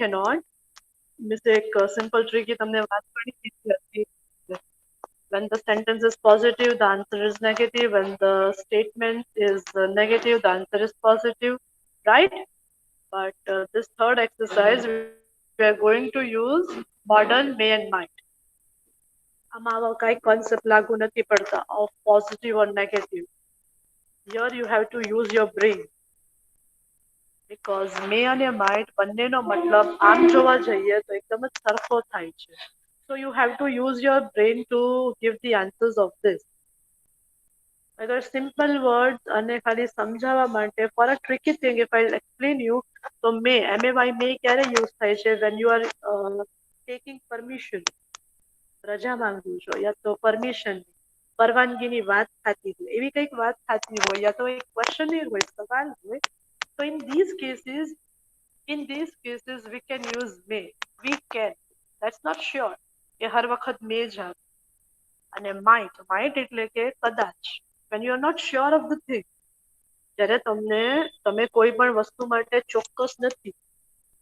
cannot. Miss એક simple tricky તમને વાત કરી દીધી હતી. When the sentence is positive, the answer is negative. When the statement is negative, the answer is positive, right? But this third exercise, we are going to use modern may and might. આમાં આવા કઈ concept લાગુ નથી પડતા of positive or negative. Here you have to use your brain. Because may અને might બંનેનો મતલબ આમ જોવા જઈએ તો એકદમ જ સરખો થાય છે. So you have to use your brain to give the answers of this. અગર simple words અને ખાલી સમજાવવા માટે for a tricky thing if I'll explain you, તો may may ક્યારે use થાય છે when you are taking permission, રજા માંગુ છો યા તો પરમિશન પરવાનગીની વાત થતી હોય એવી કંઈક વાત થતી હોય યા તો એક ક્વેશ્ચનર હોય સવાલ હોય. So in these cases we can use may. We can. That's not sure. એ હર વખત may જ આવે. અને might એટલે કે કદાચ. When you are not sure of the thing. જ્યારે તમે કોઈ પણ વસ્તુ માટે ચોક્કસ નથી,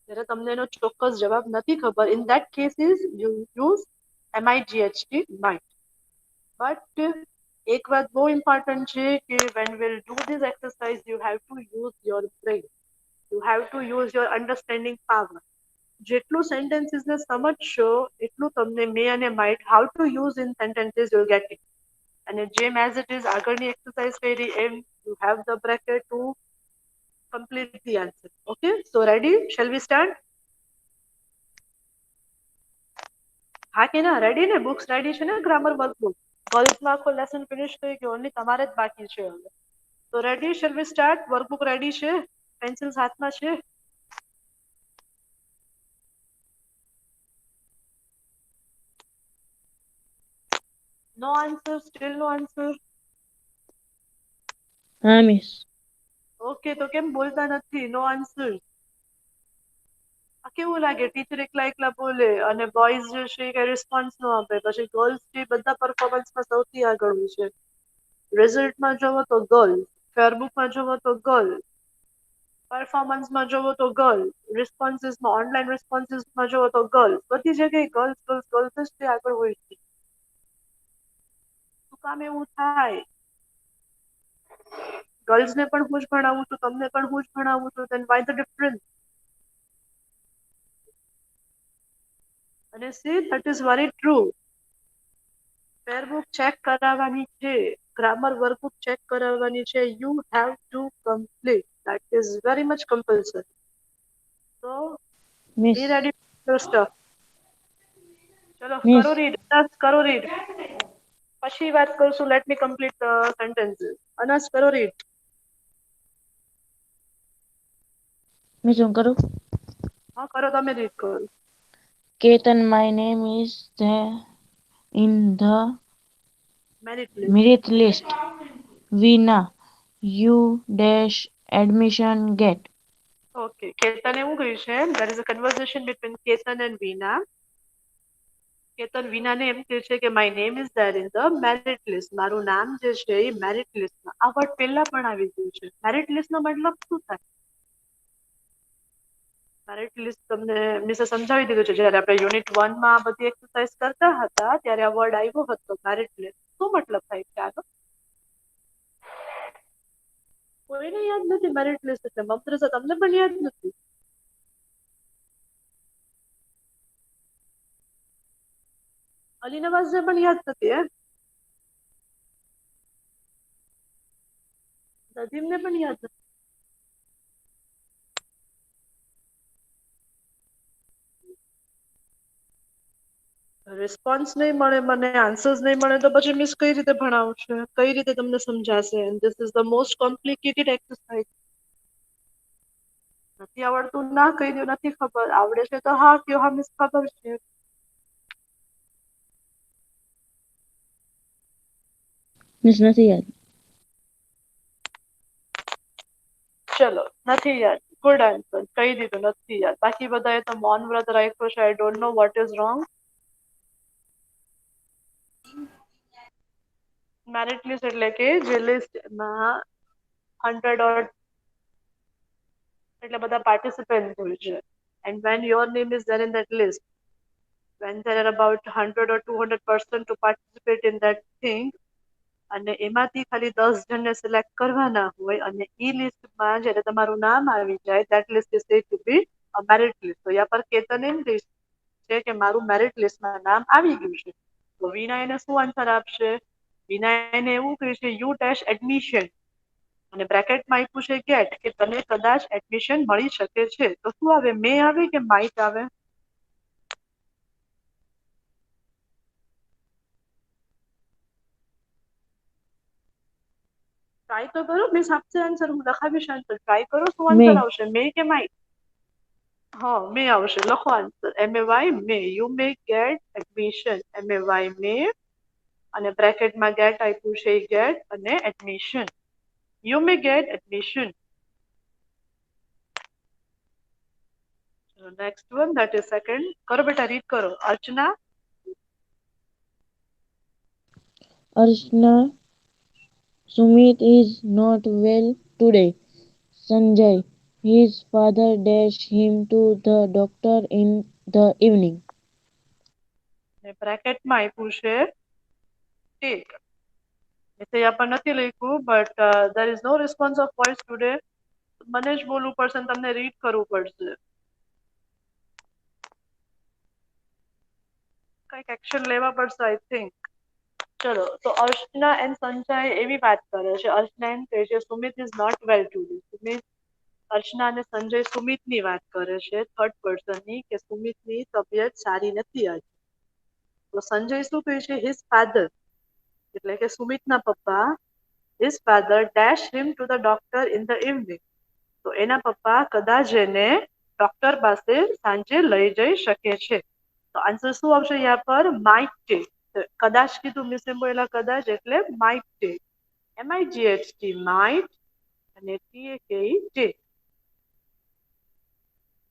જ્યારે તમને એનો ચોક્કસ જવાબ નથી ખબર, in that cases you use MIGHT, might. But એક વાત બહુ ઇમ્પોર્ટન્ટ છે કે when we'll do this exercise you have to use your brain. You have to use your understanding power. જેટલું sentences ને સમજશો એટલું તમને may અને might how to use in sentences you'll get it. અને જેમ as it is આગળની exercise કરી એમ you have the bracket to complete the answer. Okay, so ready? Shall we start? હા કે ના? રેડી ને? બુક્સ રેડી છે ને? ગ્રામર વર્કબુક ગર્લ્સમાં આખો લેસન ફિનિશ થઈ ગયો, ઓનલી તમારે જ બાકી છે હવે. તો ready? Shall we start? Workbook ready છે? પેન્સિલ્સ હાથમાં છે? નો આન્સર? સ્ટીલ નો આન્સર? હા મિસ. ઓકે, તો કેમ બોલતા નથી? નો આન્સર. કેવું લાગે ટીચર એકલા એકલા બોલે અને બોયઝ જે છે કે રિસ્પોન્સ નો આપે, પછી ગર્લ્સ જે બધા પરફોર્મન્સમાં સૌથી આગળ હોય છે. રિઝલ્ટમાં જોવો તો ગર્લ, ફેરબુકમાં જોવો તો ગર્લ, પરફોર્મન્સમાં જોવો તો ગર્લ, રિસ્પોન્સીસમાં ઓનલાઈન રિસ્પોન્સીસમાં જોવો તો ગર્લ, બધી જગ્યાએ ગર્લ્સ ગર્લ્સ ગર્લ્સ જ આગળ હોય છે. શું કામ એવું થાય? ગર્લ્સને પણ હું જ ભણાવું છું, તમને પણ હું જ ભણાવું છું, then why the difference? અને see, that is very true. Fair book check કરાવવાની છે, ગ્રામર વર્કબુક ચેક કરાવવાની છે. You have to complete. That is very much compulsory. So miss be ready for your stuff. ચલો મિસ કરો read. કરો read. પછી વાત કરશું. Let me complete sentences. અનસ કરો રીડ. મિસ હું કરું? હા કરો, તમે રીડ કરો. Ketan, my name is in the merit list. Veena, you dash admission get. Okay, Ketan એવું કહ્યું છે there is a conversation between Ketan and Veena. Ketan વિનાને એમ કહે છે કે my name is there in the merit list. મારું નામ જે છે એ મેરિટ લિસ્ટમાં. આ વર્ડ પહેલા પણ આવી ગયું છે. મેરિટ લિસ્ટનો મતલબ શું થાય? મેરિટ લિસ્ટ તમને મિસે સમજાવી દીધું છે. જ્યારે આપણે યુનિટ 1 માં આ બધી એક્સરસાઇઝ કરતા હતા ત્યારે આ વર્ડ આવ્યો હતો મેરિટ લિસ્ટ. શું મતલબ થાય છે આનો? કોઈને યાદ નથી મેરિટ લિસ્ટ એટલે? મમદ્રસા તમને પણ યાદ નથી? અલી નવાઝને પણ યાદ નથી? નદીમને પણ યાદ નથી? રિસ્પોન્સ નહીં મળે, મને આન્સર્સ નહીં મળે તો પછી મિસ કઈ રીતે ભણાવશે? કઈ રીતે તમને સમજાશે? This is the most complicated exercise. નથી આવડતું ના કહી દો, નથી ખબર. આવડે છે તો હા કયો, હા મિસ ખબર છે. મિસ નથી યાદ. ચલો, નથી યાદ. Good answer. કહી દીધું નથી યાદ. બાકી બધાએ તો મૌન વ્રત રાખ્યો છે. I don't know what is wrong. Merit list એટલે કે જે લિસ્ટમાં 100 એટલે બધા પાર્ટિસિપન્ટ હોય છે. and when your name is there in that list, when there are about 100 or 200% to participate in that thing, અને એમાંથી ખાલી 10 જણને સિલેક્ટ કરવાના હોય અને ઈ લિસ્ટમાં જ્યારે તમારું નામ આવી જાય, that list is said to be a merit list. તો યા પર કેતન એમ કહે છે કે મારું મેરિટ લિસ્ટમાં નામ આવી ગયું છે. તો વીના એને શું આન્સર આપશે? વીના એને એવું કહે છે યુ ડેશ એડમિશન અને બ્રેકેટમાં આપ્યું છે ગેટ, કે તને કદાચ એડમિશન મળી શકે છે. તો શું આવે? મે આવે કે માઇટ આવે? ટ્રાય તો કરો, મિસ આપશે આન્સર, હું લખાવીશ આન્સર. ટ્રાય કરો, શું આન્સર આવશે? મે કે માઇટ? હા, મે આવશે. લખો answer. MAY may. You may get admission. MAY may અને બ્રેકેટમાં ગેટ આપ્યું છે ગેટ અને admission. You may get admission. Next one, that is second. કરો બેટા, રીડ કરો. અર્ચના. Archana, Sumit is not well today. Sanjay, his father dashed him to the doctor in the evening. બ્રેકેટમાં આપ્યું છે ટેક. એટલે અહીંયા પર નથી લખ્યું, but there is no response of voice today. મને જ બોલવું પડશે અને તમને રીડ કરવું પડશે. કંઈક એક્શન લેવા પડશે આઈ થિંક. ચલો, તો અર્ચના એન્ડ સંજય એવી વાત કરે છે. અર્ચના એમ કહે છે Sumit is not well today. Sumit, Archana અને સંજય સુમિતની વાત કરે છે થર્ડ પર્સનની, કે સુમિતની તબિયત સારી નથી આજે. તો સંજય શું કહે છે? હિઝ ફાધર, એટલે કે સુમિતના પપ્પા, his father dash him to the doctor in the evening. તો એના પપ્પા કદાચ એને ડોક્ટર પાસે સાંજે લઈ જઈ શકે છે. તો આન્સર શું આવશે અહીંયા પર? Might take. કદાચ કીધું, મિસ એમ બોલેલા કદાચ, એટલે માઇટ ટેક. MIGHT માઇટ અને TAKE.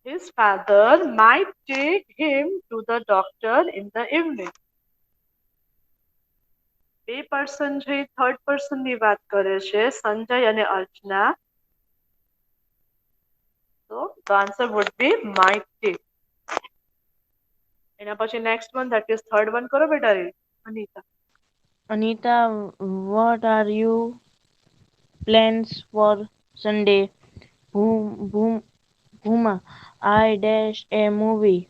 His father might take him to the doctor in the evening. બે પર્સન છે, થર્ડ પર્સન ની વાત કરે છે, સંજય અને અર્ચના. તો the answer would be might take. એના પછી next one, that is third one. કરો બેટા read. Anita. Anita, what are your plans for Sunday? Bhuma, I dash a movie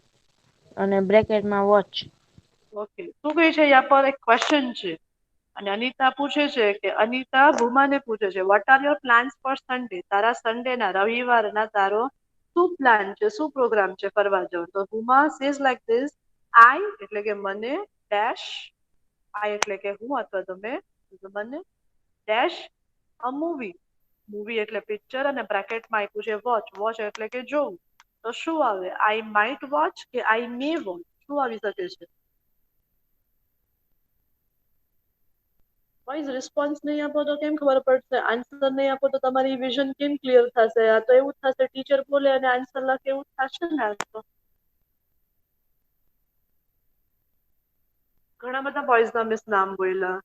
અને બ્રેકેટમાં વોચ. ઓકે, શું કહે છે? અહીંયા પર એક ક્વેશ્ચન છે અને અનિતા પૂછે છે કે અનિતા ભૂમાને પૂછે છે what are your plans for Sunday? તારા સન્ડેના, રવિવારના તારો શું પ્લાન છે, શું પ્રોગ્રામ છે ફરવા જવાનો? તો ભૂમા સેઝ લાઈક ધીસ, આઈ એટલે કે મને, ડેશ, આઈ એટલે કે હું અથવા તમે, મને, ડેશ અ મૂવી, મૂવી એટલે પિક્ચર અને બ્રેકેટમાં આપ્યું છે વોચ, વોચ એટલે કે જોવું. તો શું આવે? આઈ માઇટ વોચ કે આઈ મે વોચ? શું આવી શકે છે? વોઇસ રિસ્પોન્સ નહીં આપો તો કેમ ખબર પડશે? આન્સર નહીં આપો તો તમારી વિઝન કેમ ક્લિયર થશે? આ તો એવું થશે ટીચર બોલે અને આન્સર લખે, એવું થશે ને? આ તો ઘણા બધા બોયઝના મિસ નામ બોલ્યા,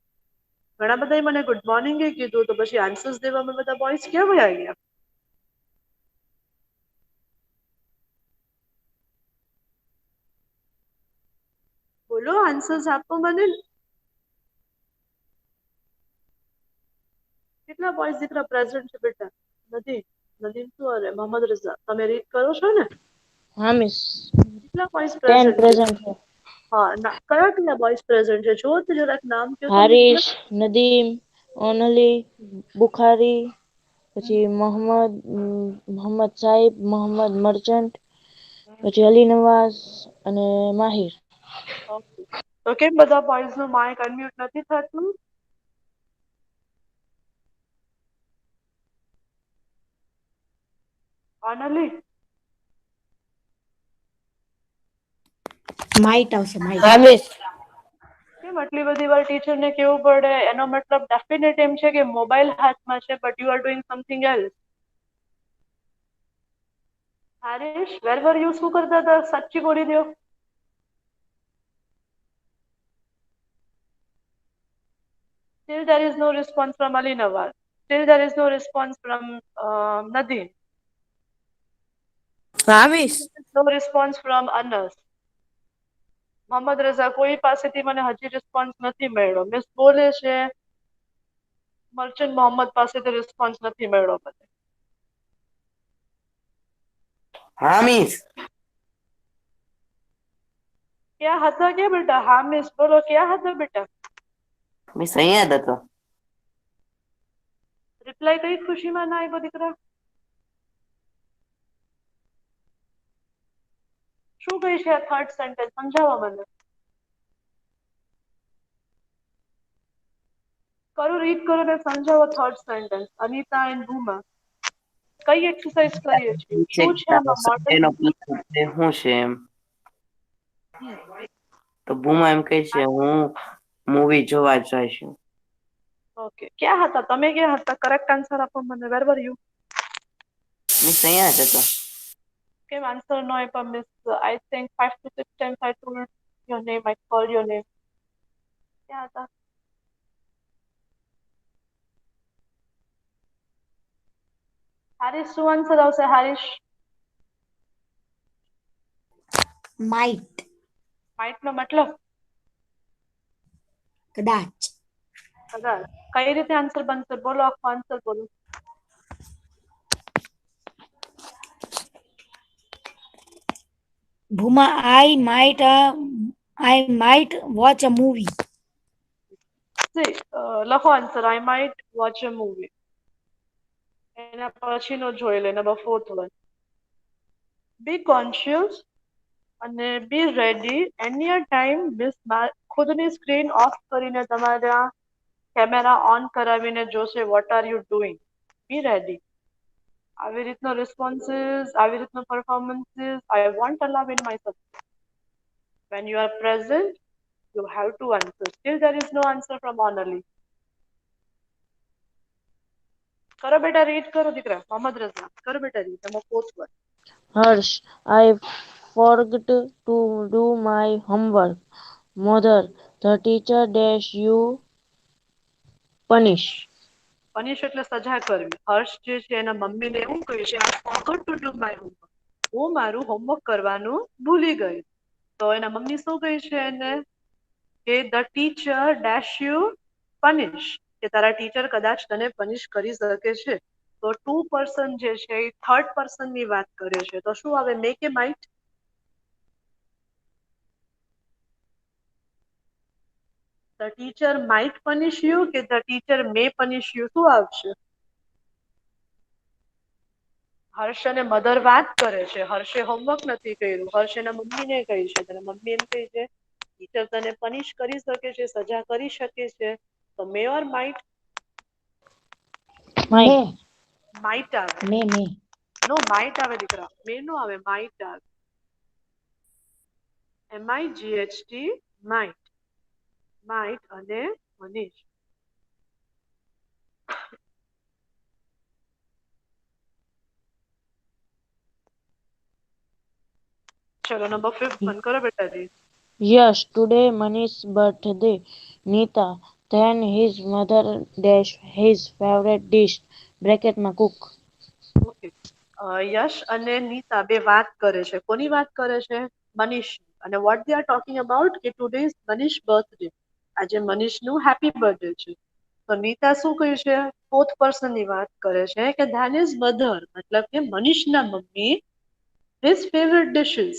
ઘણા બધાએ મને ગુડ મોર્નિંગ એ કીધું, તો પછી આન્સર્સ દેવામાં બધા બોયઝ ક્યાં વયા ગયા? બોલો, આન્સર્સ આપો મને. કેટલા બોયઝ દીકરા પ્રેઝન્ટ છે બેટા? નદીમ, નદીમ શું અરે મોહમ્મદ રઝા, તમે રીડ કરો છો ને? હા મિસ, કેટલા બોયઝ 10 પ્રેઝન્ટ છે? પ્રેઝન્ટ છે. હા, કયા કયા બોયઝ પ્રેઝન્ટ છે? જો તો જરાક નામ કહો તો મિસ. હારિશ, નદીમ, ઓનલી, બુખારી, પછી મોહમ્મદ સાહિબ, મોહમ્મદ મર્ચન્ટ, પછી અલી નવાઝ અને માહિર. ઓકે, તો કેમ બધા બોયઝ નું માઇક અનમ્યુટ નથી થતું? ઓનલી માઇટ આવશે, માઇટ. હા મિસ. કેમ આટલી બધી વાર ટીચરને કેવું પડે? એનો મતલબ ડેફિનેટ એમ છે કે મોબાઈલ હાથમાં છે but you are doing something else. Harish, where were you? શું કરતા હતા? સાચી બોલી દો. Still there is no response from Ali Nawaz. Still there is no response from Nadeem. Ramesh. No response from Anas. Mohammad Raza કોઈ પાસેથી મને હજી રિસ્પોન્સ નથી મળ્યો. મિસ બોલે છે મર્ચન્ટ મોહમ્મદ પાસેથી રિસ્પોન્સ નથી મળ્યો મને. Ramesh. ક્યાં હતા કે બેટા? હા મિસ બોલો ક્યાં હતા બેટા? મિસ અહીંયા જ હતો. રિપ્લાય કઈ ખુશીમાં ના આવ્યો દીકરા? શું કહે છે આ થર્ડ સેન્ટેન્સ? સમજાવો મને. કરો રીડ કરો ને સમજાવો થર્ડ સેન્ટેન્સ. અનિતા એન્ડ ભૂમા કઈ એક્સરસાઇઝ કરીએ છીએ? શું છે તારો આમાં મોડલ? સન્ડે નો પ્લાન છે શું છે એમ. તો ભૂમા એમ કહે છે હું મૂવી જોવા જઈશું. ઓકે ક્યાં હતા તમે? ક્યાં હતા? કરેક્ટ આન્સર આપો મને. વેર વર યુ? મિસ અહીંયા જ હતો. કેમ આન્સર નો આપ્યો miss? I think 5 to 6 times I told your name, I called your name. ક્યાં હતા? હારીશ શું આન્સર આવશે હારીશ? Might. માઇટ નો મતલબ કદાચ. કદાચ. કઈ રીતે આન્સર બનશે? બોલો આખો આન્સર બોલો. Bhuma, I might watch a movie. See, લખો answer. I might watch a movie. એના પછીનો જોઈ લે number 4th one. Be conscious અને be ready any a time miss ખુદની સ્ક્રીન ઓફ કરીને તમારા કેમેરા ઓન કરાવીને જોશે what are you doing. Be ready. આવી રીતનો રિસ્પોન્સીસ, આવી રીતનો performances I won't allow in my subject. When you are present, you have to answer. Still there is no answer from Onali. કરો બેટા read કરો દીકરા. મોહમ્મદ રઝા કરો બેટા read. Number 4th one. Harsh, I forgot to do my homework. Mother, the teacher dash you punish. પનિશ એટલે સજા કરવી. હર્ષ જે છે એના મમ્મીને એવું કહ્યું છે I forgot to do my homework. હું મારું હોમવર્ક કરવાનું ભૂલી ગઈ. તો એના મમ્મી શું કહે છે એને કે ધ ટીચર ડેશ યુ પનિશ, કે તારા ટીચર કદાચ તને પનિશ કરી શકે છે. તો 2% જે છે એ થર્ડ પર્સન ની વાત કરે છે. તો શું આવે? મે કે might? The teacher might punish you કે the teacher may punish you? શું આવશે? હર્ષ અને મધર વાત કરે છે. હર્ષે હોમવર્ક નથી કર્યું. હર્ષ એના મમ્મીને કહે છે. તેના મમ્મી એમ કહે છે ટીચર તને પનિશ કરી શકે છે, સજા કરી શકે છે. તો મે ઓર માઇટ? Might. માઇટ આવે. Me. નો માઇટ આવે દીકરા. મે નો આવે, માઇટ આવે. MIGHT might. માઇટ અને મનીષ. ચલો નંબર 5th વન કરો બેટા જી. Yes, today Manish's birthday. Nita, then his mother dash his favorite dish. Bracket માં cook. ઓકે. યશ અને નીતા બે વાત કરે છે. કોની વાત કરે છે? મનીષ. અને what they are talking about કે ટુડે ઇઝ મનીષ બર્થડે. આજે મનીષનું હેપી બર્થડે છે. તો નીતા શું કહે છે? 4th પર્સન ની વાત કરે છે કે ધેન ઇઝ મધર, મતલબ કે મનીષના મમ્મી હિઝ ફેવરેટ ડિશિસ,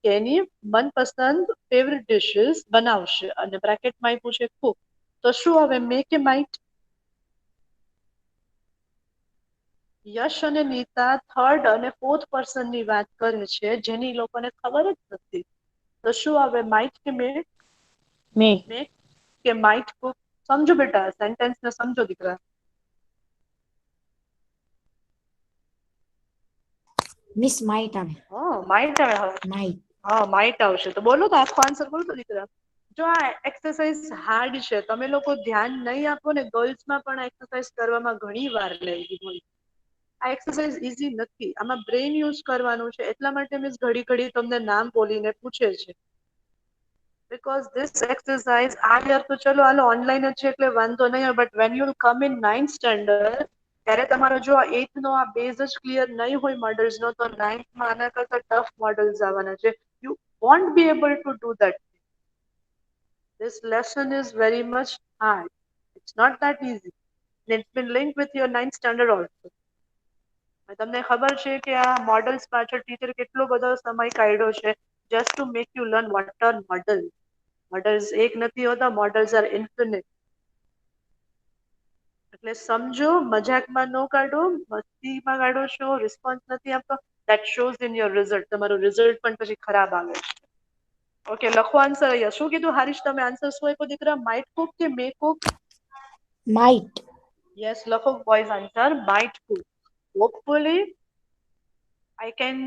કે એની મનપસંદ ફેવરેટ ડિશિસ બનાવશે. અને બ્રેકેટમાં આપ્યું છે કુક. તો શું હવે? મે કે માઇટ? યશ અને નીતા થર્ડ અને 4th પર્સન ની વાત કરે છે જેની લોકોને ખબર જ નથી. તો શું આવે? માઇટ કે મે? Me. મે કે માઇટ કુક? સમજો બેટા, સેન્ટેન્સ ને સમજો દીકરા. Miss might આવે. હા માઇટ આવે. Might. હા માઇટ આવશે. તો બોલો તો આખો આન્સર બોલો તો દીકરા. જો આ એક્સરસાઇઝ હાર્ડ છે, તમે લોકો ધ્યાન નહીં આપો ને, ગર્લ્સમાં પણ આ એક્સરસાઇઝ કરવામાં ઘણી વાર લાગી હોય. આ એક્સરસાઇઝ ઇઝી નથી. આમાં બ્રેઇન યુઝ કરવાનું છે. એટલા માટે મિસ ઘડી ઘડી તમને નામ બોલીને પૂછે છે. બીકોઝ ધીસ એક્સરસાઇઝ આ યર તો ચલો હાલો ઓનલાઈન જ છે એટલે વાંધો નહીં, but when you come in 9th standard ત્યારે તમારો જો આ 8th નો આ બેઝ જ ક્લિયર નહીં હોય મોડલ્સ નો તો 9th માં આના કરતા ટફ મોડલ્સ આવવાના છે. You want be able to do that. This lesson is very much hard. It's not that easy. And it's been linked with your 9th standard also. તમને ખબર છે કે આ મોડલ્સ પાછળ ટીચર કેટલો બધો સમય કાઢ્યો છે just to make you learn what are models. Models એક નથી હોતા, models are infinite. એટલે સમજો, મજાકમાં ન કાઢો, મસ્તીમાં કાઢો છો, રિસ્પોન્સ નથી આપતો, that shows in your result. તમારું રિઝલ્ટ પણ પછી ખરાબ આવે છે. ઓકે, લખો આન્સર અહીંયા. શું કીધું હારીશ તમે? આન્સર શું આપ્યો દીકરા? માઇટ કુક કે મે કુક? Might. યસ, લખો boys answer might Cook. Hopefully I can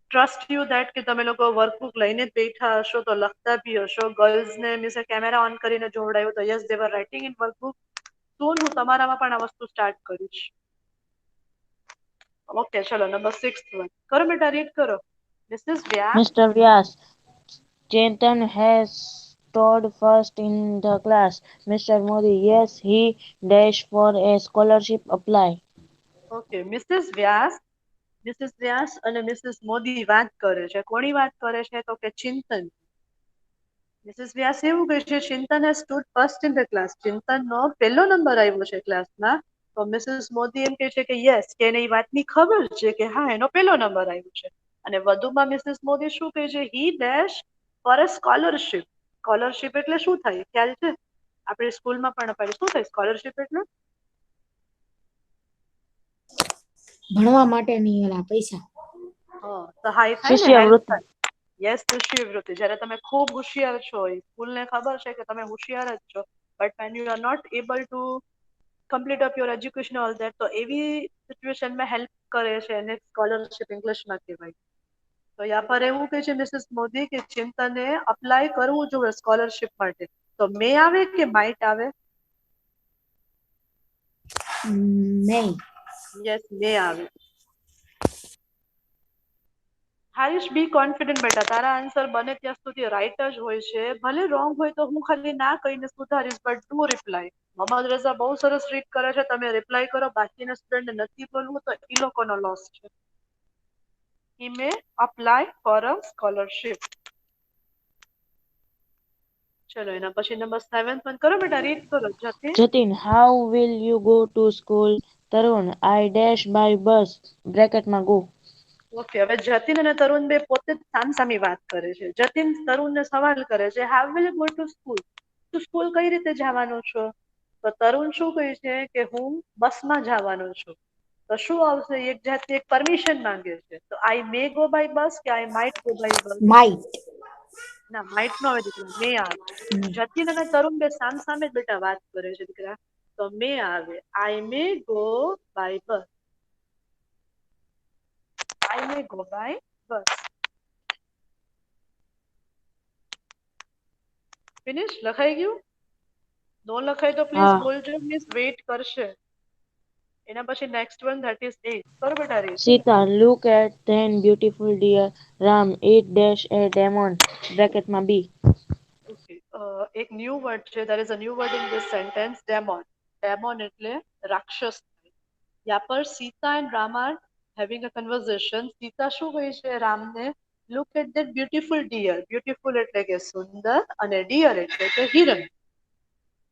trust you that કે તમે લોકો વર્કબુક લઈને જ બેઠા હશો તો લખતા બી હશો. ગર્લ્સને મીન્સ કેમેરા ઓન કરીને જોવડાયું તો yes they were writing in workbook. સોન હું તમારામાં પણ આ વસ્તુ સ્ટાર્ટ કરીશ. ઓકે, ચલો નંબર 6 વન કરો બેટા, રીડ કરો. Mrs Vyas. Mr. Vyas, Chetan has stood first in the class. Mr. Modi, yes, he dash for a scholarship apply. Okay, Mrs Vyas અને મિસિસ મોદી વાત કરે છે. કોની વાત કરે છે? તો કે ચિંતન. મિસિસ વ્યાસ એવું કહે છે Chintan has stood first in the class. ચિંતનનો પહેલો નંબર આવ્યો છે ક્લાસમાં. તો મિસિસ મોદી એમ કહે છે કે યસ, કે એને એ વાતની ખબર છે કે હા એનો પહેલો નંબર આવ્યો છે. અને વધુમાં મિસિસ મોદી શું કહે છે? He dash for a scholarship. Scholarship એટલે શું થાય ખ્યાલ છે? આપણે સ્કૂલમાં પણ અપાય. શું થાય સ્કોલરશિપ એટલે? ભણવા માટેની ઓલા પૈસા. સહાય થાય ને, હેલ્પ શિષ્યવૃત્તિ. થાય. યસ, શિષ્યવૃત્તિ. જ્યારે તમે ખૂબ હોશિયાર છો, સ્કૂલને ખબર છે કે તમે હોશિયાર જ છો, but when you are not able to complete up your education all that, તો એવી સિચ્યુએશનમાં હેલ્પ કરે છે એને સ્કોલરશિપ ઇંગ્લિશમાં કહેવાય. તો યા પર એવું કહે છે મિસિસ મોદી કે ચિંતને અપ્લાય કરવું જોઈએ સ્કોલરશિપ માટે. તો મે આવે કે માઇટ આવે? નહીં. યસ, મે આવે. હારીશ, બી કોન્ફિડન્ટ બેટા. તારા આન્સર બને ત્યાં સુધી રાઈટ જ હોય છે. ભલે રોંગ હોય તો હું ખાલી ના કહીને સુધારીશ, but do reply. Mohammad Raza બહુ સરસ રીડ કરે છે, તમે રિપ્લાય કરો. બાકીના સ્ટુડન્ટ નથી બોલવું તો એ લોકોનો લોસ છે. He may apply for a scholarship. ચલો એના પછી નંબર 7 પણ કરો બેટા, રીડ કરો. Jatin. Jatin, how will you go to school? Tarun, I dash by bus. બ્રેકેટમાં go. Okay, હવે જતીન અને તરુણ બે પોતે જ સામસામી વાત કરે છે. જતીન તરુણને સવાલ કરે છે, how will you go to school? તું સ્કૂલ કઈ રીતે જવાનો છો? તો તરુણ શું કહે છે કે હું બસમાં જવાનો છું. તો શું આવશે? એક જાતની એક પરમિશન માંગે છે. તો આઈ મે ગો બાય બસ કે I might go by bus? Might. ના, માઇટ નો આવે દીકરા, મે આવે. જતીન અને તરુણ બે સામસામે જ બેટા વાત કરે છે દીકરા. તો મે આવે. I may go by bus. I may go by bus. Finish? લખાઈ ગયું? નો લખાય તો પ્લીઝ હા. બોલજો, મિસ વેઇટ કરશે. એના પછી નેક્સ્ટ વન ધેટ ઇઝ 8. કરો બેટા read. Sita, look at that beautiful deer. Ram, it dash a demon. બ્રેકેટમાં B. ઓકે, એક ન્યૂ વર્ડ છે. There is a new word in this sentence, demon. Demon એટલે રાક્ષસ. યા પર Sita and Ram are having a conversation. Sita શું કહે છે રામને? Look at that beautiful deer. Beautiful એટલે કે સુંદર, અને ડિયર એટલે કે હિરણ.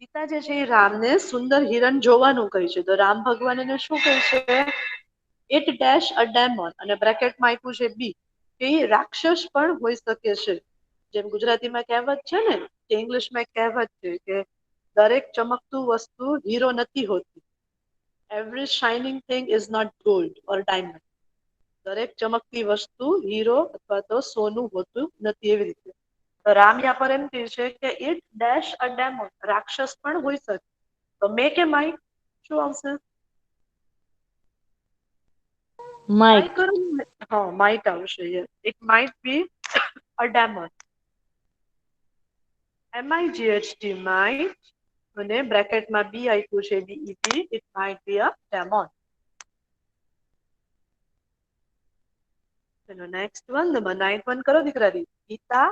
સીતા જે છે એ રામને સુંદર હિરણ જોવાનું કહે છે. તો રામ ભગવાન એને શું કહે છે? ઇટ ડેશ અ ડેમોન. અને બ્રેકેટમાં આપ્યું છે બી, કે એ રાક્ષસ પણ હોઈ શકે છે. જેમ ગુજરાતીમાં કહેવત છે ને, કે ઇંગ્લિશમાં એક કહેવત છે કે દરેક ચમકતું વસ્તુ હીરો નથી હોતી. Every shining thing is not gold or diamond. દરેક ચમકતી વસ્તુ હીરો અથવા તો સોનું હોતું નથી. એવી રીતે તો રામ યા પર એમ કહે છે કે ઇટ ડેશ અ ડેમોન. રાક્ષસ પણ હોઈ શકે. તો મે કે માઇટ શું આવશે? Mike. ટ્રાય કરો. હા, માઇટ આવશે. Yes, it might be a demon. MIGHT might. અને બ્રેકેટમાં બી આપ્યું છે BET. It might be a demon. ચલો નેક્સ્ટ વન નંબર 9 વન કરો દીકરા. Gita.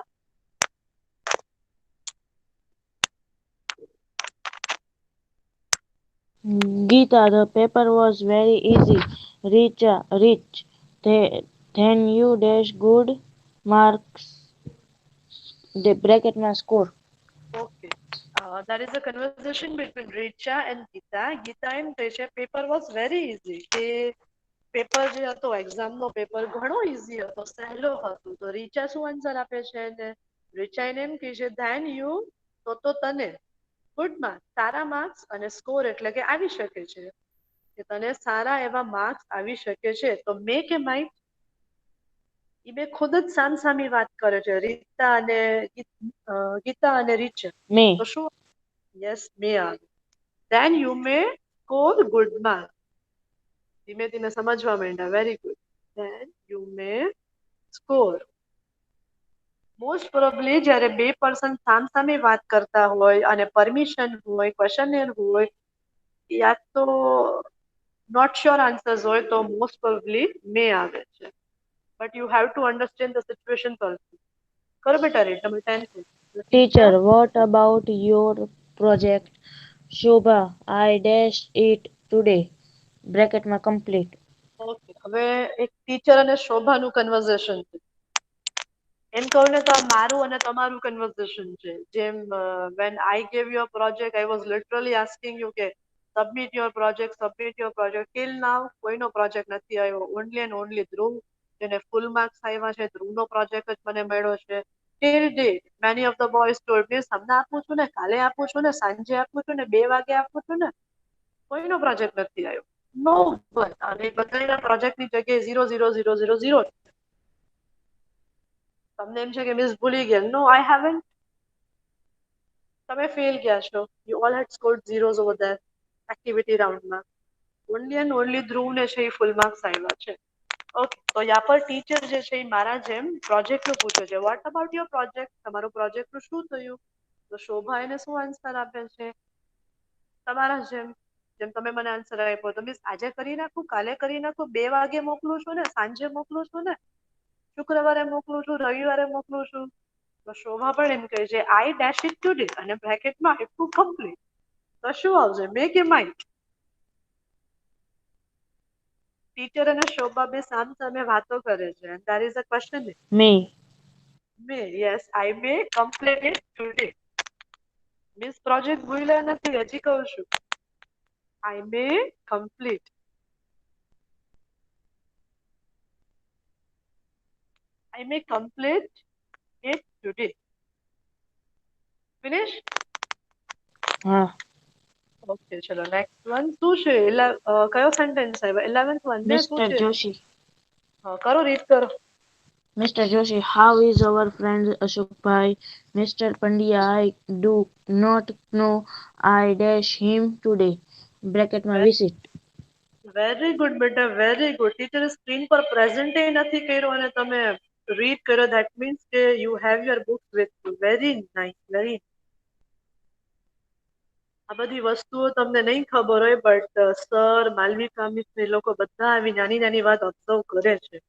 Geeta, the paper was very easy. Rich, then you dash good marks, the bracket માં score. Okay. There is a conversation between Richa and Geeta. Geeta એમ કહે છે paper was very easy કે paper જે હતો exam નો paper ઘણો easy હતો, સહેલો હતો. તો રીચા શું આન્સર આપે છે એને? રીચા એને એમ કહે છે ધેન યુ, તો તને ગુડ માર્ક્સ, સારા માર્ક્સ અને સ્કોર એટલે કે આવી શકે છે, કે તને સારા એવા માર્ક્સ આવી શકે છે. તો મે કે માઇટ, એ બે ખુદ જ સામસામી વાત કરે છે, ગીતા અને રીચા. May. તો શું? યસ, મે આવે. Then you may score good marks. ધીમે ધીમે સમજવા માંડ્યા. Very good. Then you may score. Most probably જ્યારે બે પર્સન સામસામે વાત કરતા હોય અને પરમિશન હોય, ક્વેશ્ચનર હોય, યા તો નોટ શ્યોર આન્સર્સ હોય તો મોસ્ટ પ્રોબેબલી મે આવે છે. But you have to understand the situation also. કરો બેટા read number 10. Teacher, what about your project? Shobha, I dashed it today. Bracket માં complete. ઓકે, હવે એક ટીચર અને શોભાનું કન્વર્ઝેશન છે. એમ કહું ને તો આ મારું અને તમારું કન્વર્ઝેશન છે. જેમ when I gave you a project, I was literally asking you કે સબમિટ યોર પ્રોજેક્ટ. ટિલ નાઉ કોઈનો પ્રોજેક્ટ નથી આવ્યો. ઓનલી એન્ડ ઓનલી ધ્રુવ, જેને ફૂલ માર્ક્સ આવ્યા છે, ધ્રુવનો પ્રોજેક્ટ જ મને મળ્યો છે. Till date many of the boys told મી તમને આપું છું ને, કાલે આપું છું ને, સાંજે આપું છું ને, 2 વાગે આપું છું ને, કોઈનો પ્રોજેક્ટ નથી આવ્યો. નો વન. અને બધાના પ્રોજેક્ટની જગ્યાએ 0 0 0 0 0. તમને એમ છે કે મિસ ભૂલી ગયા. નો, આઈ હેવન્ટ. તમે ફેલ ગયા છો. You all had scored zeros over there activity રાઉન્ડમાં. ઓનલી એન્ડ ઓનલી ધ્રુવને છે એ ફૂલ માર્ક્સ આવ્યા છે. ઓકે, તો યા પર ટીચર જે છે એ મારા જેમ પ્રોજેક્ટનું પૂછે છે. What about your project? તમારું પ્રોજેક્ટનું શું થયું? તો શોભા એને શું આન્સર આપે છે? તમારા જેમ જેમ તમે મને આન્સર આપ્યો તો મિસ આજે કરી નાખું, કાલે કરી નાખું, 2 વાગે મોકલું છું ને, સાંજે મોકલું છું ને, શુક્રવારે મોકલું છું, રવિવારે મોકલું છું. તો શોભા પણ એમ કહે છે આઈ ડેશ ઇટ ટુડે અને બ્રેકેટમાં એટલું કમ્પ્લીટ. તો શું આવશે? મે કે માઇટ? ટીચર અને શોભા બે સામે વાતો કરે છે. And there is a question. May. May. Yes, I may complete it today. Miss project ભૂલ્યા નથી, હજી કહું છું. I may complete. I may complete it today. Finish? હા. Okay, ચલો નેક્સ્ટ વન શું છે? કયો સેન્ટેન્સ આવ્યો? 11th વન ને શું Mr. છે? Joshi. કરો, રીડ કરો. Mr. Joshi, how is our friend Ashok Bhai? Mr. Pandya, I do not know. I dash him today. Bracket માં visit. વેરી ગુડ બેટા, વેરી ગુડ. ટીચરે સ્ક્રીન પર present નથી કર્યો અને તમે રીડ કર્યો. ધેટ મીન્સ કે you have your books with you. Very nice, very. આ બધી વસ્તુઓ તમને નહીં ખબર હોય, બટ સર, માલવિકા મિસ એ લોકો બધા આવી નાની નાની વાત ઓબ્ઝર્વ કરે છે.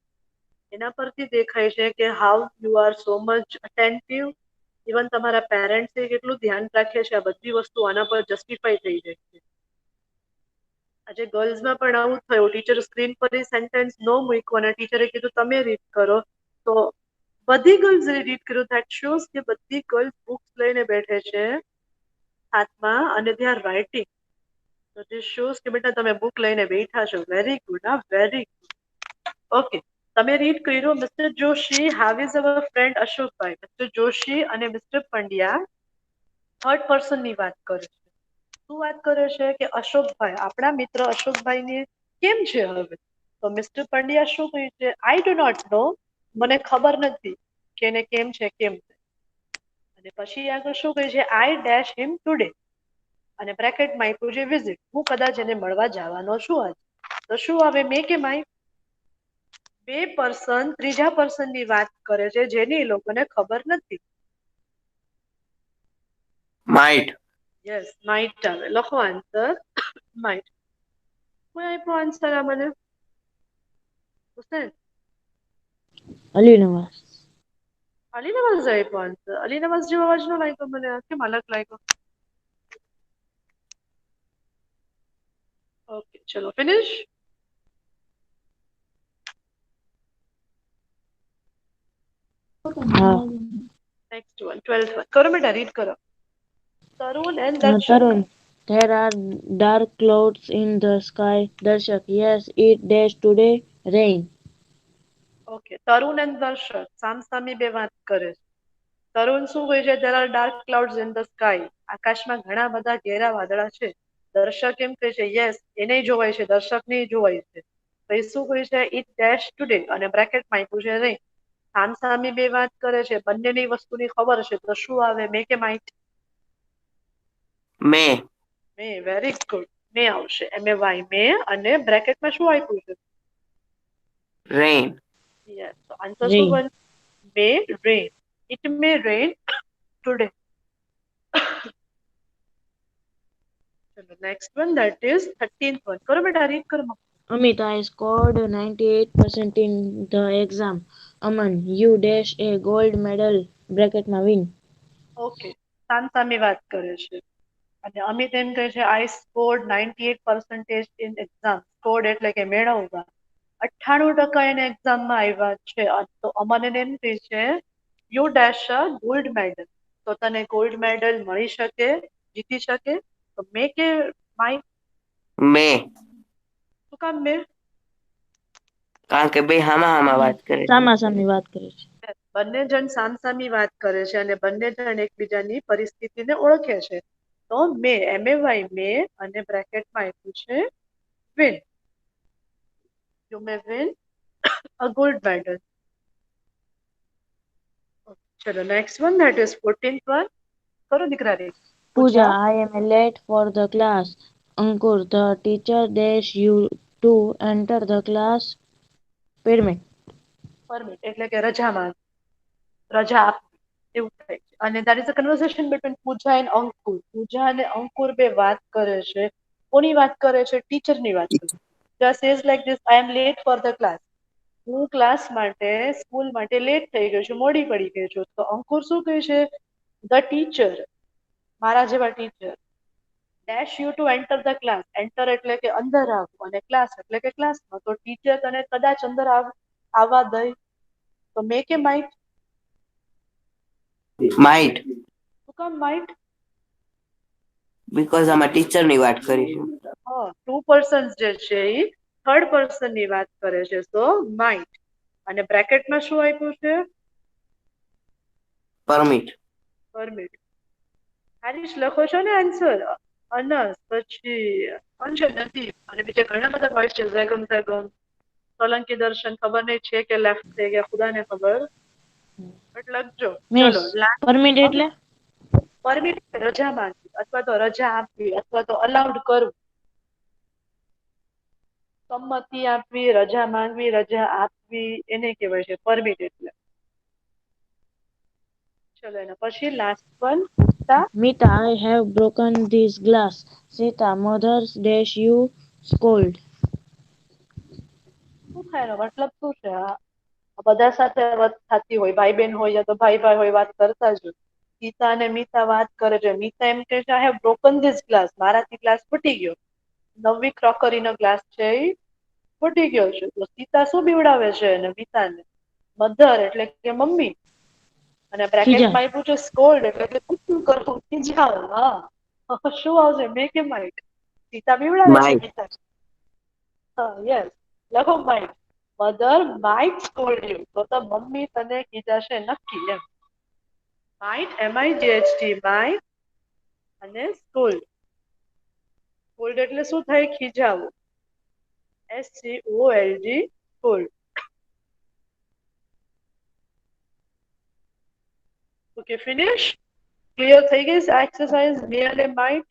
એના પરથી દેખાય છે કે how you are so much attentive. Even તમારા પેરેન્ટ્સે કેટલું ધ્યાન રાખે છે. આ બધી વસ્તુ આના પર જસ્ટિફાઈ થઈ જાય છે. આજે ગર્લ્સમાં પણ આવું થયું. ટીચર સ્ક્રીન પર સેન્ટેન્સ નો મૂક્યો અને ટીચરે કીધું તમે રીડ કરો. તો બધી ગર્લ્સ રીડ કર્યું. ધેટ શોઝ કે બધી ગર્લ્સ બુક્સ લઈને બેઠે છે હાથમાં અને દે આર રાઇટિંગ. તો ધીસ શોઝ કે બેટા તમે બુક લઈને બેઠા છો. Very good. હા, વેરી ગુડ. ઓકે, તમે રીડ કર્યું. Mister Joshi, how is our friend Ashokbhai? Mister Joshi અને મિસ્ટર પંડ્યા થર્ડ પર્સન ની વાત કરે છે. શું વાત કરે છે? કે અશોકભાઈ, આપણા મિત્ર અશોકભાઈ કેમ છે હવે? તો મિસ્ટર પંડ્યા શું કહે છે? I do not know. મને ખબર નથી કે એને કેમ છે, કેમ. અને પછી આગળ શું કહે છે? આઈ ડેશ હિમ ટુડે અને બ્રેકેટમાં આપ્યું છે વિઝિટ. હું કદાચ એને મળવા જવાનો છું આજે. તો શું આવે? મે કે માય? બે પર્સન ત્રીજા પર્સન ની વાત કરે છે જેની એ લોકોને ખબર નથી. માઇટ. યસ, માઇટ આવે. લખો આન્સર. માઇટ. કોઈ આપ્યો આન્સર આ મને? હુસેન? અલી નવાઝ. અલી નવાઝ આપ્યો આન્સર. અલી નવાઝ જેવો અવાજ ન લાગ્યો મને. કેમ અલગ લાગ્યો? Okay, chalo, finish. હા. Next one, 12th one. કરો બેટા, read કરો. Tarun and Darshak. Tarun, there are dark clouds in the sky. Darshak, yes, it dash today rain. Okay, Tarun and Darshak સામસામી બે વાત કરે છે. તરુણ શું કહે છે? there are dark clouds in the sky. આકાશમાં ઘણા બધા ઘેરા વાદળા છે. દર્શક એમ કહે છે yes, એને જોવાય છે, દર્શકને જોવાય છે. તો એ શું કહે છે? it dash today અને બ્રેકેટમાં આપ્યું છે rain. સામસામી બે વાત કરે છે, બંનેની વસ્તુની ખબર છે, તો શું આવે? મે કે માઇટ? મે મે, વેરી ગુડ. મે આવશે, MAY, મે. અને બ્રેકેટમાં શું આપ્યું છે? રેન યસ, તો આન્સર શું બને? May rain. It may rain today. ચલો next one, that is 13th one. કરો બેટા, રીડ કરો. Amit, I scored 98% in the exam. Aman, you dash a gold medal bracketમાં win. ઓકે, સામસામી વાત કરે છે. અને અમિત એમ કહે છે I scored 98% in exam. Scored એટલે કે મેળવવા. 98% એને એક્ઝામમાં આવ્યા છે. તો અમન એમ કહે છે you dash a gold medal. તો તને ગોલ્ડ મેડલ મળી શકે, જીતી શકે. તો મે કે માય? મે શું કામ મે? કારણ કે બે હામા વાત કરે છે. સામાસામી વાત કરે છે. બંને જણ સામસામી વાત કરે છે અને બંને જણ એકબીજાની પરિસ્થિતિને ઓળખે છે. તો મે, MAY, મે. અને બ્રેકેટમાં આપ્યું છે win. You may win a gold medal. ચલો next one, that is 14th one. કરો દીકરા રે. Pooja, I am late for the class. Ankur, the teacher dash you to enter the class. Permit. Permit એટલે કે રજા માંગ, રજા આપ, એવું થાય છે. અને that is a conversation between Pooja and Ankur. Pooja અને અંકુર બે વાત કરે છે. કોની વાત કરે છે? ટીચરની વાત કરે છે. Pooja says like this, I am late for the class. હું ક્લાસ માટે, સ્કૂલ માટે લેટ થઈ ગયો છું, મોડી પડી ગઈ છું. તો અંકુર શું કહે છે? ધ ટીચર, મારા જેવા teacher, dash you two enter the class. Enter એટલે કે અંદર આવવું અને ક્લાસ એટલે કે ક્લાસમાં. તો ટીચર તને કદાચ અંદર આવવા દઈ. તો મે કે માઇટ? માઇટ શું કામ માઇટ? બીકોઝ આમાં ટીચરની વાત કરીશું. હા, 2 persons જે છે એ થર્ડ પર્સન ની વાત કરે છે. સો માઇટ. અને બ્રેકેટમાં શું આપ્યું છે? Permit permit. હારીશ લખો છો ને આન્સર? અનસ, પછી અંશ નથી, અને બીજા ઘણા બધા હોય છે. ઝેગમ ઝેગમ, સોલંકી દર્શન, ખબર નહીં છે કે લેફ્ટ થઈ ગયા, ખુદાને ખબર. બટ લખજો. મિસ, ચલો, પરમિટ એટલે? પરમિટ રજા માંગવી, અથવા તો રજા આપવી, અથવા તો અલાઉડ કરવું. સંમતિ આપવી, રજા માંગવી, રજા આપવી, એને કહેવાય છે પરમિટ એટલે. ચલો એના પછી last one. Mita, I have broken this glass. Sita, mother's dash you scold. શું થાય એનો મતલબ શું છે? બધા સાથે વાત થતી હોય, ભાઈ બહેન હોય યા તો ભાઈ ભાઈ હોય, વાત કરતા જ હોય. સીતા અને મીતા વાત કરે છે. મીતા એમ કહે છે I have broken this glass. મારાથી ગ્લાસ ફૂટી ગયો. નવી ક્રોકરીનો ગ્લાસ છે એ ફૂટી ગયો છે. તો સીતા શું બીવડાવે છે અને મીતાને? મધર એટલે કે મમ્મી. અને બ્રેકેટમાં આપ્યું છે સ્કોલ્ડ એટલે કે શું કરવું, ખીજાવ. હા, શું આવશે? મે કે માઇટ? સીતા બીવડાવે છે માઇટ મીતા. હા, યસ, લખો might. Mother might scold you. તો મમ્મી તને ખીજાશે નક્કી એમ. Might, MIGHT, might. અને સ્કોલ્ડ. સ્કોલ્ડ એટલે શું થાય? ખીજાવું. SCOLD, scold. Okay, finish. Clear થઈ ગઈ આ એક્સરસાઇઝ મે અને માઇટ?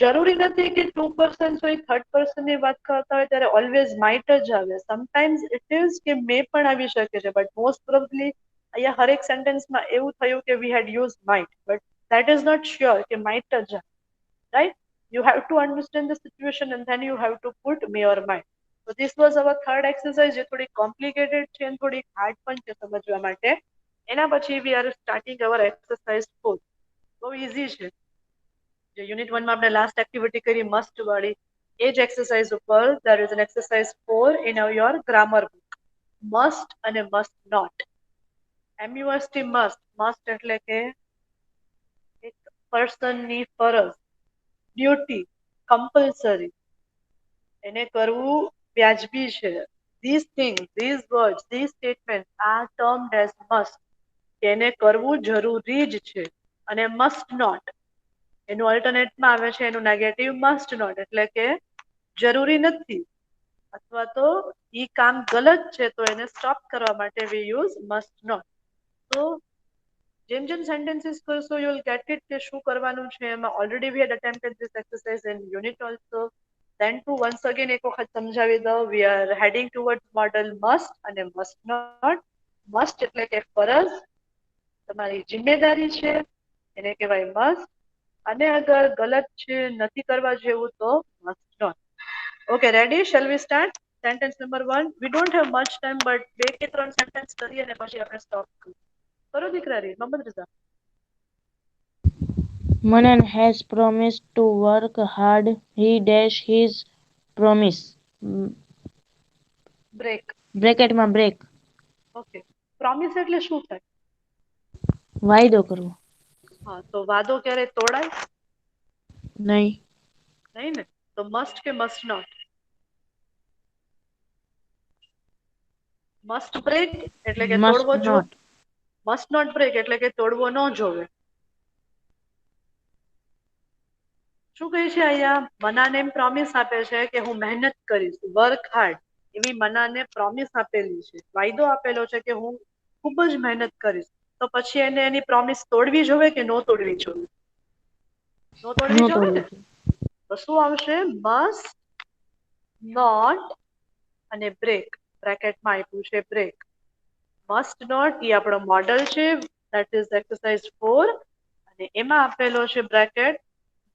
જરૂરી નથી કે 2 persons હોય, થર્ડ પર્સન ની વાત કરતા હોય ત્યારે ઓલવેઝ માઇટ જ આવે. સમટાઈમ્સ ઇટ ઇઝ કે મે પણ આવી શકે છે. બટ મોસ્ટ પ્રોબેબલી અહીંયા હરેક સેન્ટેન્સમાં એવું થયું કે we had use might. But that is not sure કે માઇટ જ આવે. Right? You have to understand the situation and then you have to put may or might. So this was our third exercise, જે થોડી complicated છે અને થોડી hard પણ છે સમજવા માટે. એના પછી we are starting our exercise 4. બહુ ઇઝી છે. જે યુનિટ 1 માં આપણે લાસ્ટ એક્ટિવિટી કરી મસ્ટ વાળી, એ જ એક્સરસાઇઝ ઉપર there is an exercise 4 in your grammar book. Must અને must not. MUST must એટલે કે એક પર્સનની ફરજ, ડ્યુટી, કમ્પલસરી, એને કરવું વ્યાજબી છે. These things, these words, these statements are termed as must. એને કરવું જરૂરી જ છે. અને must not એનું અલ્ટરનેટમાં આવે છે એનું નેગેટિવ must not એટલે કે જરૂરી નથી અથવા તો ઈ કામ ગલત છે તો એને સ્ટોપ કરવા માટે we use must not. તો જેમ જેમ sentences કરશો you will get it કે શું કરવાનું છે એમાં. already we had attempted this exercise in unit also. then to once again એક વખત સમજાવી દઉં. we are heading towards model must અને must not. must એટલે કે ફરજ, તમારી જિમ્મેદારી છે એને કહેવાય must. અને અગર ગલત છે નથી કરવા જેવું તો must not. okay ready, shall we start? sentence number 1. we don't have much time but બે કે ત્રણ sentence કરીએ અને પછી આપણે stop કરીએ. કરો દીકરા Reet. Mohammad Raza. Manan has promised to work hard. He dash his promise. Break. બ્રેકેટમાં બ્રેક. ઓકે. પ્રોમિસ એટલે શું થાય? વાયદો કરવો. હા તો વાદો ક્યારે તોડાય? નહીં. નહીં ને. તો મસ્ટ કે મસ્ટ નોટ? મસ્ટ બ્રેક એટલે કે Must તોડવો જો. not. મસ્ટ નોટ બ્રેક એટલે કે તોડવો ન જોવે. શું કહે છે અહીંયા? મનાને એમ પ્રોમિસ આપે છે કે હું મહેનત કરીશ, વર્ક હાર્ડ, એવી મનાને પ્રોમિસ આપેલી છે, વાયદો આપેલો છે કે હું ખૂબ જ મહેનત કરીશ. તો પછી એને એની પ્રોમિસ તોડવી જોવે કે નો તોડવી જોવે? નો તોડવી જોવે ને. તો શું આવશે? મસ્ટ નોટ અને બ્રેક. બ્રેકેટમાં આપ્યું છે બ્રેક. મસ્ટ નોટ એ આપણો મોડલ છે that is exercise 4 અને એમાં આપેલો છે bracket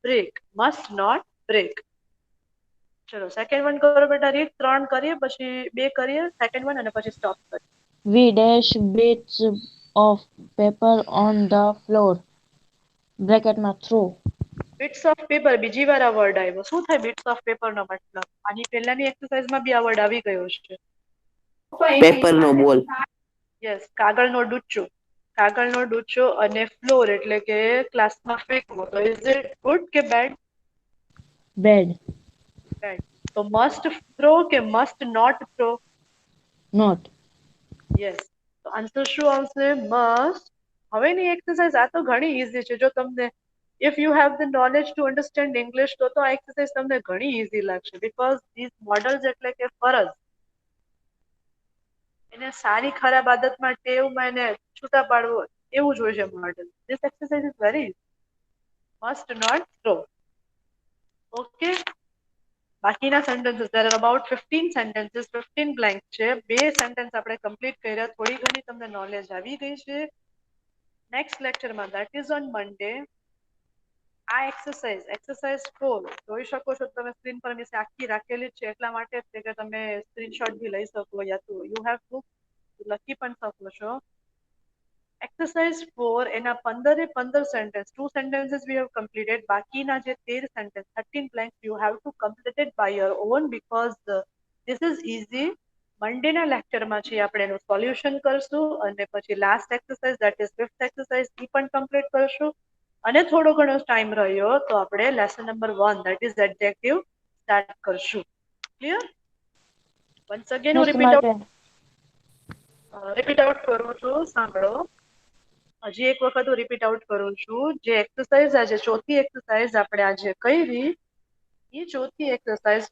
break. Must not break. ચલો સેકન્ડ વન કરો બેટા રીત. 3 કરીએ પછી 2 કરીએ સેકન્ડ વન અને પછી સ્ટોપ કરીએ. We dash bits of paper on the floor. બ્રેકેટમાં throw. bits of paper બીજી વાર આ વર્ડ આવ્યો. શું થાય bits of paper નો મતલબ? આની પહેલાની એક્સરસાઇઝમાં બી આ વર્ડ આવી ગયો છે. પેપરનો બોલ. યસ. કાગળનો ડૂચો. કાગળનો ડૂચો અને ફ્લોર એટલે કે ક્લાસમાં ફેંકવો. તો ઇઝ ઇટ ગુડ કે બેડ? Bed. બેડ. તો મસ્ટ થ્રો કે must not throw? Not. Yes. તો આન્સર શું આવશે? મસ્ટ. હવેની એક્સરસાઇઝ આ તો ઘણી ઈઝી છે. જો તમને if you have the knowledge to understand English તો આ એક્સરસાઇઝ તમને ઘણી ઈઝી લાગશે because these models એટલે કે ફરજ, એને સારી ખરાબ આદતમાં ટેવમાં એને છૂટા પાડવો એવું જ હોય છે model. This exercise is very easy. Must not throw. Okay. બાકીના sentences there are about 15 sentences, 15 blank છે. 2 સેન્ટેન્સ આપણે કમ્પ્લીટ કર્યા. થોડી ઘણી તમને નોલેજ આવી ગઈ છે. નેક્સ્ટ લેક્ચરમાં that is on Monday આ એક્સરસાઇઝ 4 જોઈ શકો છો તમે સ્ક્રીન પર. મેં આખી રાખેલી છે એટલા માટે જ કે તમે સ્ક્રીનશોટ બી લઈ શકો યા તો યુ હેવ બુક લખી પણ શકો છો. એક્સરસાઇઝ 4 એના 15 sentence, 2 sentences we have completed. બાકીના જે 13 sentence 13 blanks you have to complete it by your own because this is easy. મંડેના લેક્ચરમાં છે આપણે એનું સોલ્યુશન કરશું અને પછી last exercise that is 5th exercise એ પણ કમ્પ્લીટ કરશું. અને થોડો ઘણો ટાઈમ રહ્યો તો આપણે lesson number 1 that is adjective start કરશું. ક્લિયર? વન્સ અગેન હું રિપીટ આઉટ કરું છું. સાંભળો. હજી એક વખત હું રિપીટ આઉટ કરું છું. જે એક્સરસાઇઝ આજે ચોથી એક્સરસાઇઝ આપણે આજે કરી એ ચોથી એક્સરસાઇઝ